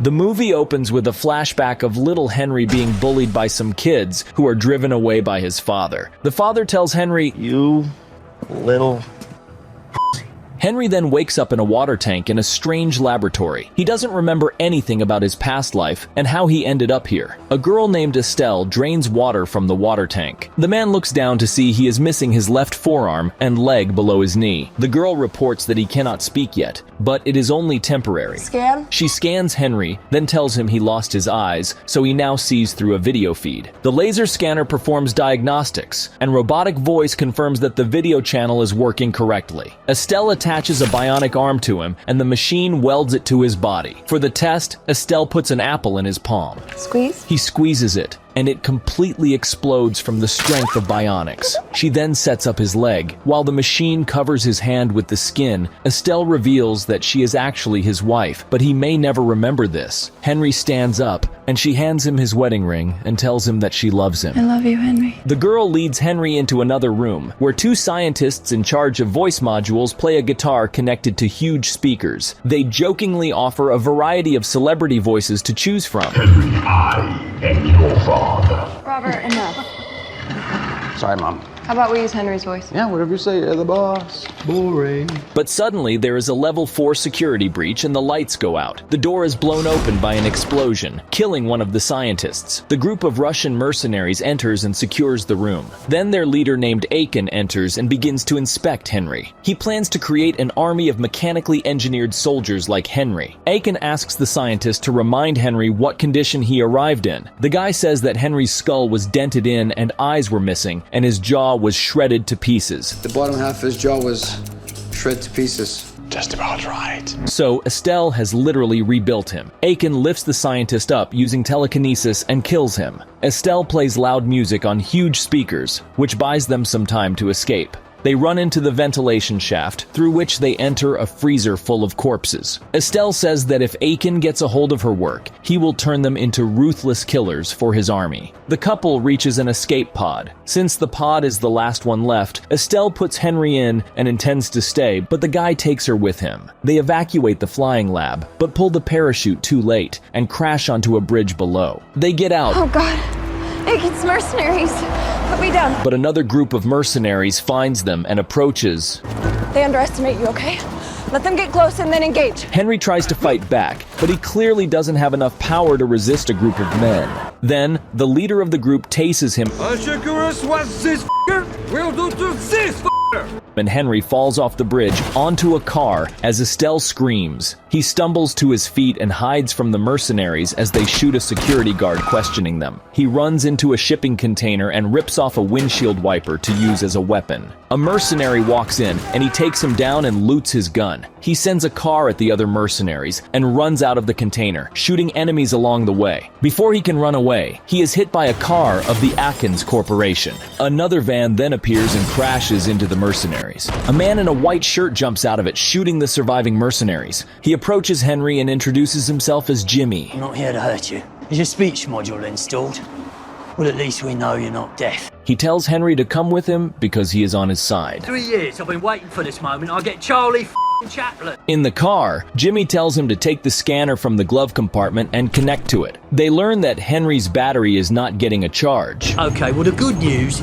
The movie opens with a flashback of little Henry being bullied by some kids who are driven away by his father. The father tells Henry, "You little..." Henry then wakes up in a water tank in a strange laboratory. He doesn't remember anything about his past life and how he ended up here. A girl named Estelle drains water from the water tank. The man looks down to see he is missing his left forearm and leg below his knee. The girl reports that he cannot speak yet, but it is only temporary. Scan? She scans Henry, then tells him he lost his eyes, so he now sees through a video feed. The laser scanner performs diagnostics, and robotic voice confirms that the video channel is working correctly. Estelle attaches a bionic arm to him, and the machine welds it to his body. For the test, Estelle puts an apple in his palm. Squeeze? He squeezes it, and it completely explodes from the strength of bionics. She then sets up his leg. While the machine covers his hand with the skin, Estelle reveals that she is actually his wife, but he may never remember this. Henry stands up, and she hands him his wedding ring and tells him that she loves him. I love you, Henry. The girl leads Henry into another room, where two scientists in charge of voice modules play a guitar connected to huge speakers. They jokingly offer a variety of celebrity voices to choose from. Henry, I am your father. Robert, enough. Sorry, Mom. How about we use Henry's voice? Yeah, whatever you say, you're the boss. Boring. But suddenly, there is a level 4 security breach and the lights go out. The door is blown open by an explosion, killing one of the scientists. The group of Russian mercenaries enters and secures the room. Then their leader named Aiken enters and begins to inspect Henry. He plans to create an army of mechanically engineered soldiers like Henry. Aiken asks the scientist to remind Henry what condition he arrived in. The guy says that Henry's skull was dented in and eyes were missing, and his jaw was shredded to pieces. The bottom half of his jaw was shredded to pieces. Just about right. So Estelle has literally rebuilt him. Aiken lifts the scientist up using telekinesis and kills him. Estelle plays loud music on huge speakers, which buys them some time to escape. They run into the ventilation shaft, through which they enter a freezer full of corpses. Estelle says that if Aiken gets a hold of her work, he will turn them into ruthless killers for his army. The couple reaches an escape pod. Since the pod is the last one left, Estelle puts Henry in and intends to stay, but the guy takes her with him. They evacuate the flying lab, but pull the parachute too late and crash onto a bridge below. They get out. Oh God, Aiken's mercenaries. Put me down. But another group of mercenaries finds them and approaches. They underestimate you, okay? Let them get close and then engage. Henry tries to fight back, but he clearly doesn't have enough power to resist a group of men. Then, the leader of the group tases him, and Henry falls off the bridge onto a car as Estelle screams. He stumbles to his feet and hides from the mercenaries as they shoot a security guard questioning them. He runs into a shipping container and rips off a windshield wiper to use as a weapon. A mercenary walks in and he takes him down and loots his gun. He sends a car at the other mercenaries and runs out of the container, shooting enemies along the way. Before he can run away, he is hit by a car of the Atkins Corporation. Another van then appears and crashes into the mercenaries. A man in a white shirt jumps out of it, shooting the surviving mercenaries. He approaches Henry and introduces himself as Jimmy. I'm not here to hurt you. Is your speech module installed? Well, at least we know you're not deaf. He tells Henry to come with him because he is on his side. 3 years I've been waiting for this moment. I'll get Charlie Chaplin. In the car, Jimmy tells him to take the scanner from the glove compartment and connect to it. They learn that Henry's battery is not getting a charge. Okay, well the good news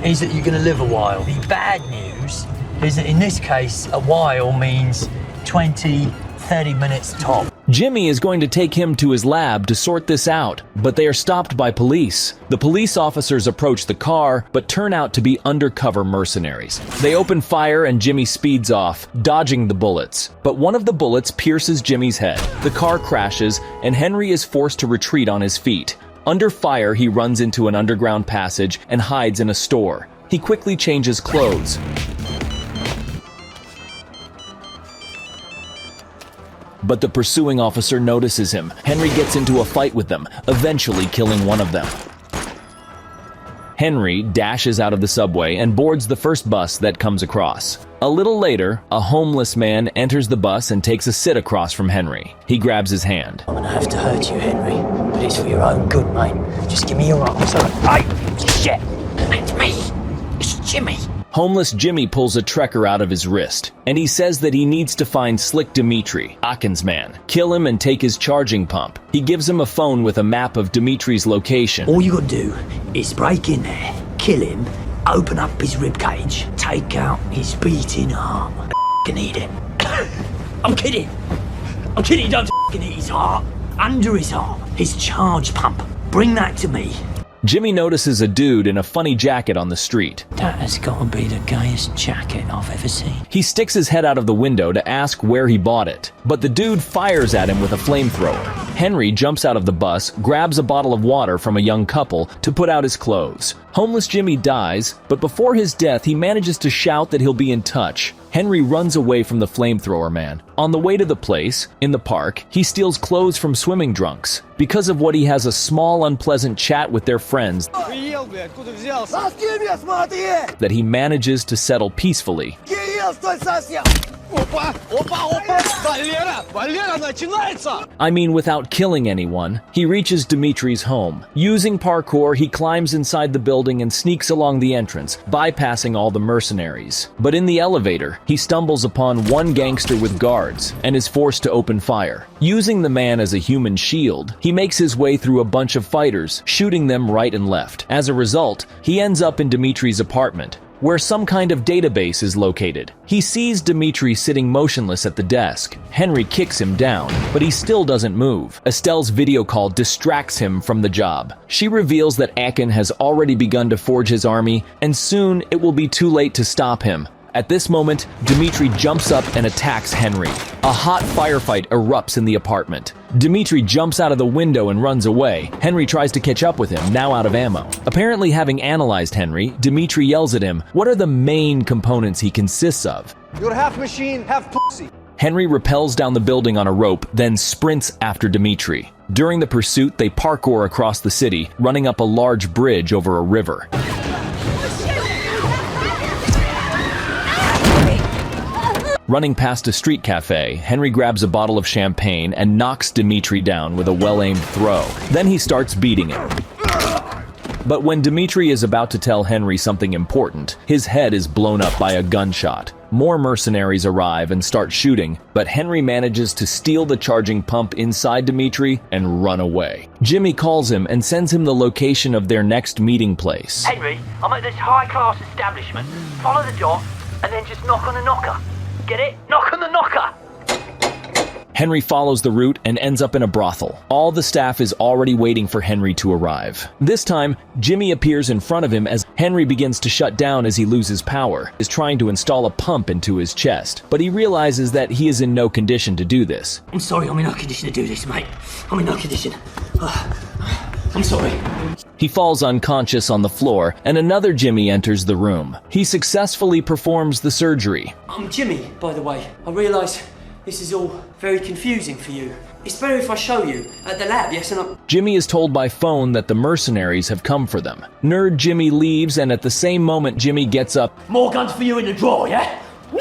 is that you're going to live a while. The bad news is that in this case, a while means 20, 30 minutes top. Jimmy is going to take him to his lab to sort this out, but they are stopped by police. The police officers approach the car, but turn out to be undercover mercenaries. They open fire and Jimmy speeds off, dodging the bullets. But one of the bullets pierces Jimmy's head. The car crashes, and Henry is forced to retreat on his feet. Under fire, he runs into an underground passage and hides in a store. He quickly changes clothes. But the pursuing officer notices him. Henry gets into a fight with them, eventually killing one of them. Henry dashes out of the subway and boards the first bus that comes across. A little later, a homeless man enters the bus and takes a sit across from Henry. He grabs his hand. I'm gonna have to hurt you, Henry, but it's for your own good, mate. Just give me your arms. Hey, shit! It's me! It's Jimmy! Homeless Jimmy pulls a trekker out of his wrist, and he says that he needs to find Slick Dimitri, Akin's man, kill him and take his charging pump. He gives him a phone with a map of Dimitri's location. All you gotta do is break in there, kill him, open up his ribcage, take out his beating heart. I need it. I'm kidding. You don't eat his heart. Under his heart, his charge pump. Bring that to me. Jimmy notices a dude in a funny jacket on the street. That has got to be the gayest jacket I've ever seen. He sticks his head out of the window to ask where he bought it, but the dude fires at him with a flamethrower. Henry jumps out of the bus, grabs a bottle of water from a young couple to put out his clothes. Homeless Jimmy dies, but before his death, he manages to shout that he'll be in touch. Henry runs away from the flamethrower man. On the way to the place, in the park, he steals clothes from swimming drunks. Because of what he has a small, unpleasant chat with their friends that he manages to settle peacefully. I mean, without killing anyone. He reaches Dimitri's home. Using parkour, he climbs inside the building and sneaks along the entrance, bypassing all the mercenaries. But in the elevator, he stumbles upon one gangster with guards and is forced to open fire. Using the man as a human shield, he makes his way through a bunch of fighters, shooting them right and left. As a result, he ends up in Dimitri's apartment, where some kind of database is located. He sees Dimitri sitting motionless at the desk. Henry kicks him down, but he still doesn't move. Estelle's video call distracts him from the job. She reveals that Akin has already begun to forge his army, and soon it will be too late to stop him. At this moment, Dimitri jumps up and attacks Henry. A hot firefight erupts in the apartment. Dimitri jumps out of the window and runs away. Henry tries to catch up with him, now out of ammo. Apparently having analyzed Henry, Dimitri yells at him, what are the main components he consists of? You're half machine, half pussy. Henry rappels down the building on a rope, then sprints after Dimitri. During the pursuit, they parkour across the city, running up a large bridge over a river. Running past a street cafe, Henry grabs a bottle of champagne and knocks Dimitri down with a well-aimed throw. Then he starts beating him. But when Dimitri is about to tell Henry something important, his head is blown up by a gunshot. More mercenaries arrive and start shooting, but Henry manages to steal the charging pump inside Dimitri and run away. Jimmy calls him and sends him the location of their next meeting place. Henry, I'm at this high-class establishment. Follow the dot and then just knock on the knocker. Get it? Knock on the knocker! Henry follows the route and ends up in a brothel. All the staff is already waiting for Henry to arrive. This time, Jimmy appears in front of him as Henry begins to shut down as he loses power, is trying to install a pump into his chest, but he realizes that he is in no condition to do this. I'm sorry, I'm in no condition to do this, mate. I'm in no condition. I'm sorry. He falls unconscious on the floor, and another Jimmy enters the room. He successfully performs the surgery. I'm Jimmy, by the way. I realise this is all very confusing for you. It's better if I show you at the lab, yes? Jimmy is told by phone that the mercenaries have come for them. Nerd Jimmy leaves, and at the same moment Jimmy gets up. More guns for you in the drawer, yeah? Woo!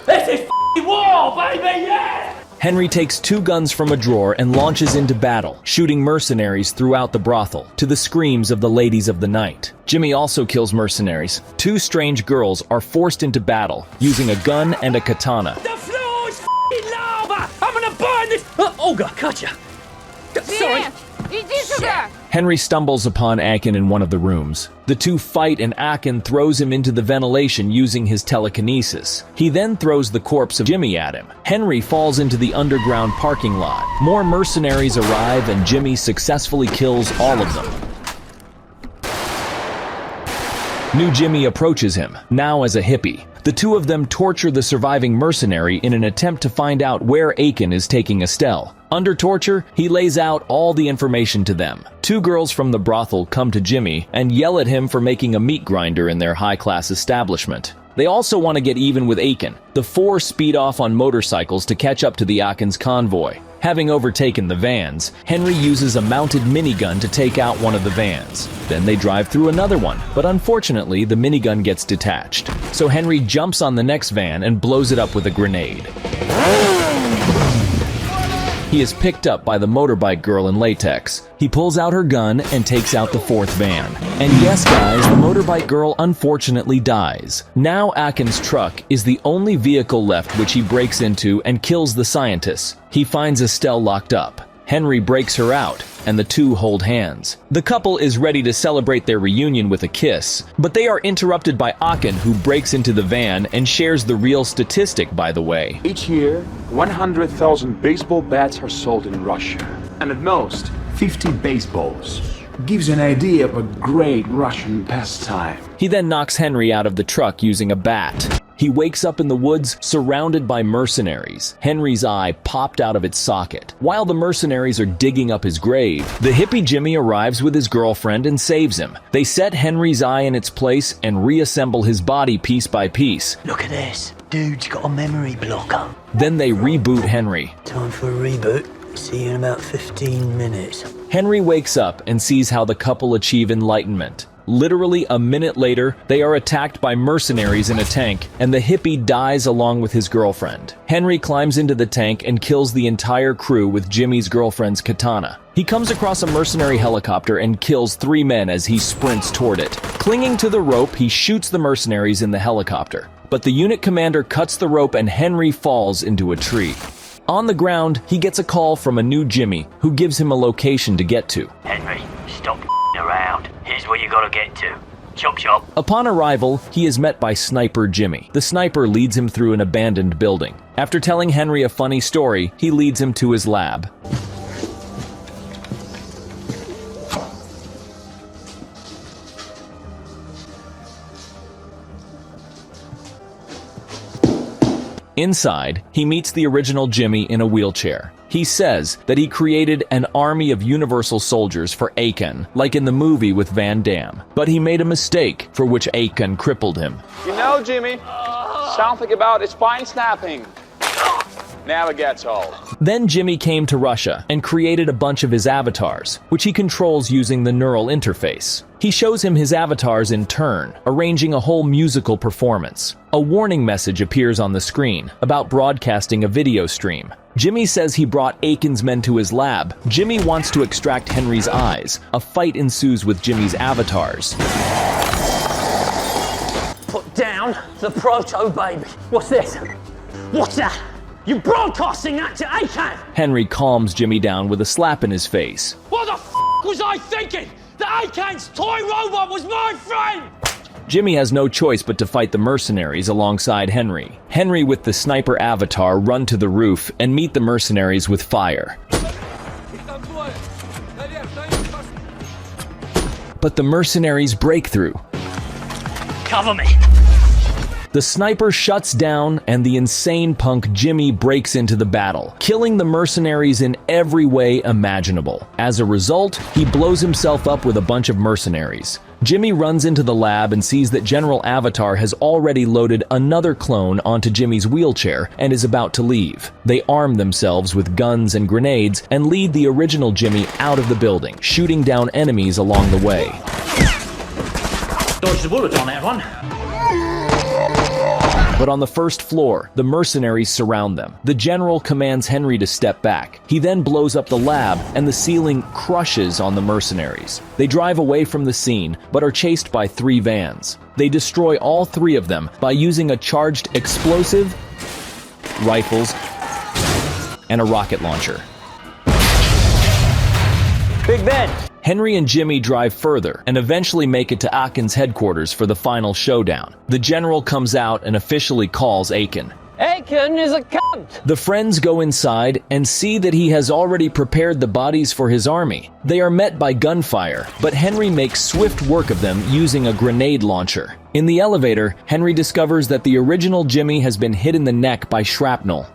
This is f***ing war, baby, yeah! Henry takes 2 guns from a drawer and launches into battle, shooting mercenaries throughout the brothel, to the screams of the ladies of the night. Jimmy also kills mercenaries. 2 strange girls are forced into battle, using a gun and a katana. The floor is f***ing lava! I'm gonna burn this! Oh God, gotcha! Sorry. Henry stumbles upon Akin in one of the rooms. The two fight and Akin throws him into the ventilation using his telekinesis. He then throws the corpse of Jimmy at him. Henry falls into the underground parking lot. More mercenaries arrive and Jimmy successfully kills all of them. New Jimmy approaches him, now as a hippie. The two of them torture the surviving mercenary in an attempt to find out where Akin is taking Estelle. Under torture, he lays out all the information to them. 2 girls from the brothel come to Jimmy and yell at him for making a meat grinder in their high-class establishment. They also want to get even with Akin. The 4 speed off on motorcycles to catch up to the Akin's convoy. Having overtaken the vans, Henry uses a mounted minigun to take out one of the vans. Then they drive through another one, but unfortunately the minigun gets detached. So Henry jumps on the next van and blows it up with a grenade. he is picked up by the motorbike girl in latex. He pulls out her gun and takes out the fourth van. And yes guys, the motorbike girl unfortunately dies. Now Akin's truck is the only vehicle left which he breaks into and kills the scientists. He finds Estelle locked up. Henry breaks her out, and the two hold hands. The couple is ready to celebrate their reunion with a kiss, but they are interrupted by Akin, who breaks into the van and shares the real statistic, by the way. Each year, 100,000 baseball bats are sold in Russia. And at most, 50 baseballs. Gives an idea of a great Russian pastime. He then knocks Henry out of the truck using a bat. He wakes up in the woods, surrounded by mercenaries. Henry's eye popped out of its socket. While the mercenaries are digging up his grave, the hippie Jimmy arrives with his girlfriend and saves him. They set Henry's eye in its place and reassemble his body piece by piece. Look at this. Dude's got a memory blocker. Then they reboot Henry. Time for a reboot. See you in about 15 minutes. Henry wakes up and sees how the couple achieve enlightenment. Literally a minute later, they are attacked by mercenaries in a tank, and the hippie dies along with his girlfriend. Henry climbs into the tank and kills the entire crew with Jimmy's girlfriend's katana. He comes across a mercenary helicopter and kills 3 men as he sprints toward it. Clinging to the rope, he shoots the mercenaries in the helicopter. But the unit commander cuts the rope and Henry falls into a tree. On the ground, he gets a call from a new Jimmy, who gives him a location to get to. Henry, stop around. Here's where you gotta get to. Chop chop. Upon arrival, he is met by Sniper Jimmy. The sniper leads him through an abandoned building. After telling Henry a funny story, he leads him to his lab. Inside, he meets the original Jimmy in a wheelchair. He says that he created an army of universal soldiers for Akin, like in the movie with Van Damme. But he made a mistake, for which Akin crippled him. You know, Jimmy, something about his spine snapping. Never gets old. Then Jimmy came to Russia and created a bunch of his avatars, which he controls using the neural interface. He shows him his avatars in turn, arranging a whole musical performance. A warning message appears on the screen about broadcasting a video stream. Jimmy says he brought Akin's men to his lab. Jimmy wants to extract Henry's eyes. A fight ensues with Jimmy's avatars. Put down the proto baby. What's this? What's that? You broadcasting that to Akin? Henry calms Jimmy down with a slap in his face. What the f was I thinking? That Akin's toy robot was my friend! Jimmy has no choice but to fight the mercenaries alongside Henry. Henry with the sniper avatar run to the roof and meet the mercenaries with fire. But the mercenaries break through. Cover me. The sniper shuts down and the insane punk Jimmy breaks into the battle, killing the mercenaries in every way imaginable. As a result, he blows himself up with a bunch of mercenaries. Jimmy runs into the lab and sees that General Avatar has already loaded another clone onto Jimmy's wheelchair and is about to leave. They arm themselves with guns and grenades and lead the original Jimmy out of the building, shooting down enemies along the way. Dodged the bullet on that one. But on the first floor, the mercenaries surround them. The general commands Henry to step back. He then blows up the lab, and the ceiling crushes on the mercenaries. They drive away from the scene, but are chased by 3 vans. They destroy all 3 of them by using a charged explosive, rifles, and a rocket launcher. Big Ben. Henry and Jimmy drive further and eventually make it to Akin's headquarters for the final showdown. The general comes out and officially calls Akin. Akin is a cunt! The friends go inside and see that he has already prepared the bodies for his army. They are met by gunfire, but Henry makes swift work of them using a grenade launcher. In the elevator, Henry discovers that the original Jimmy has been hit in the neck by shrapnel.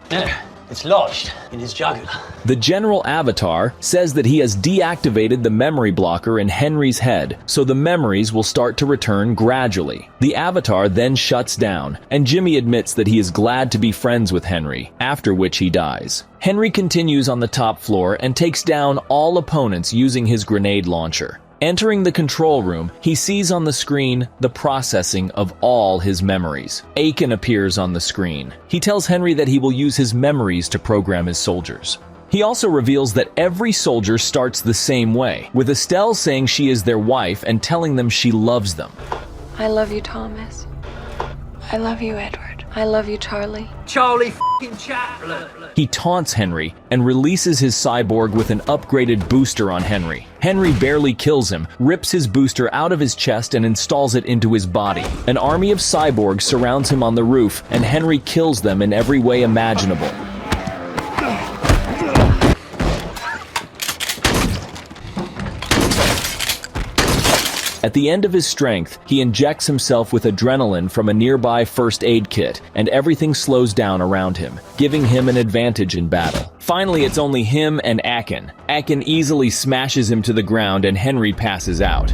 It's lodged in his jugular. The General Avatar says that he has deactivated the memory blocker in Henry's head, so the memories will start to return gradually. The Avatar then shuts down, and Jimmy admits that he is glad to be friends with Henry, after which he dies. Henry continues on the top floor and takes down all opponents using his grenade launcher. Entering the control room, he sees on the screen the processing of all his memories. Akin appears on the screen. He tells Henry that he will use his memories to program his soldiers. He also reveals that every soldier starts the same way, with Estelle saying she is their wife and telling them she loves them. I love you, Thomas. I love you, Edward. I love you, Charlie. Charlie f***ing Chaplin. He taunts Henry and releases his cyborg with an upgraded booster on Henry. Henry barely kills him, rips his booster out of his chest and installs it into his body. An army of cyborgs surrounds him on the roof, and Henry kills them in every way imaginable. At the end of his strength, he injects himself with adrenaline from a nearby first aid kit, and everything slows down around him, giving him an advantage in battle. Finally, it's only him and Akin. Akin easily smashes him to the ground and Henry passes out.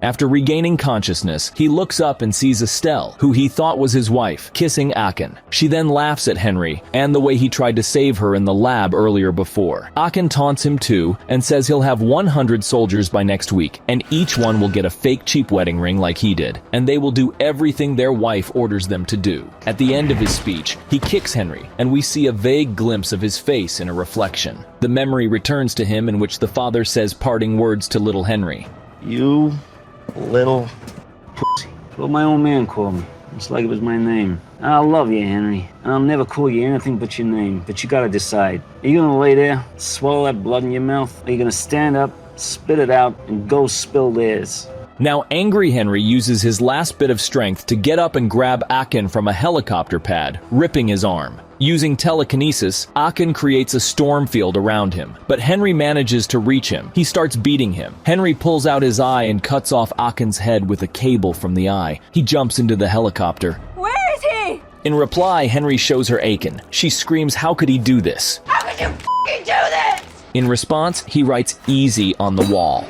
After regaining consciousness, he looks up and sees Estelle, who he thought was his wife, kissing Akin. She then laughs at Henry and the way he tried to save her in the lab earlier before. Akin taunts him too and says he'll have 100 soldiers by next week, and each one will get a fake cheap wedding ring like he did, and they will do everything their wife orders them to do. At the end of his speech, he kicks Henry, and we see a vague glimpse of his face in a reflection. The memory returns to him in which the father says parting words to little Henry. You little pussy. That's what my old man called me. It's like it was my name. I love you, Henry. And I'll never call you anything but your name. But you gotta decide. Are you gonna lay there, swallow that blood in your mouth? Or are you gonna stand up, spit it out, and go spill theirs? Now, angry Henry uses his last bit of strength to get up and grab Akin from a helicopter pad, ripping his arm. Using telekinesis, Akin creates a storm field around him, but Henry manages to reach him. He starts beating him. Henry pulls out his eye and cuts off Akin's head with a cable from the eye. He jumps into the helicopter. Where is he? In reply, Henry shows her Akin. She screams, "How could he do this?" How could you f***ing do this? In response, he writes "easy" on the wall.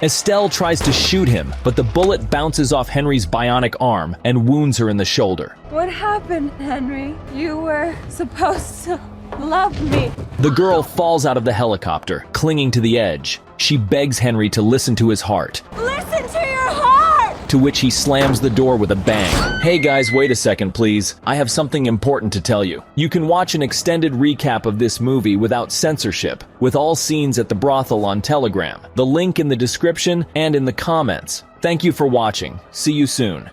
Estelle tries to shoot him, but the bullet bounces off Henry's bionic arm and wounds her in the shoulder. What happened, Henry? You were supposed to love me. The girl falls out of the helicopter, clinging to the edge. She begs Henry to listen to his heart. Listen to your heart! To which he slams the door with a bang. Hey guys, wait a second please. I have something important to tell you. You can watch an extended recap of this movie without censorship, with all scenes at the brothel on Telegram. The link in the description and in the comments. Thank you for watching. See you soon.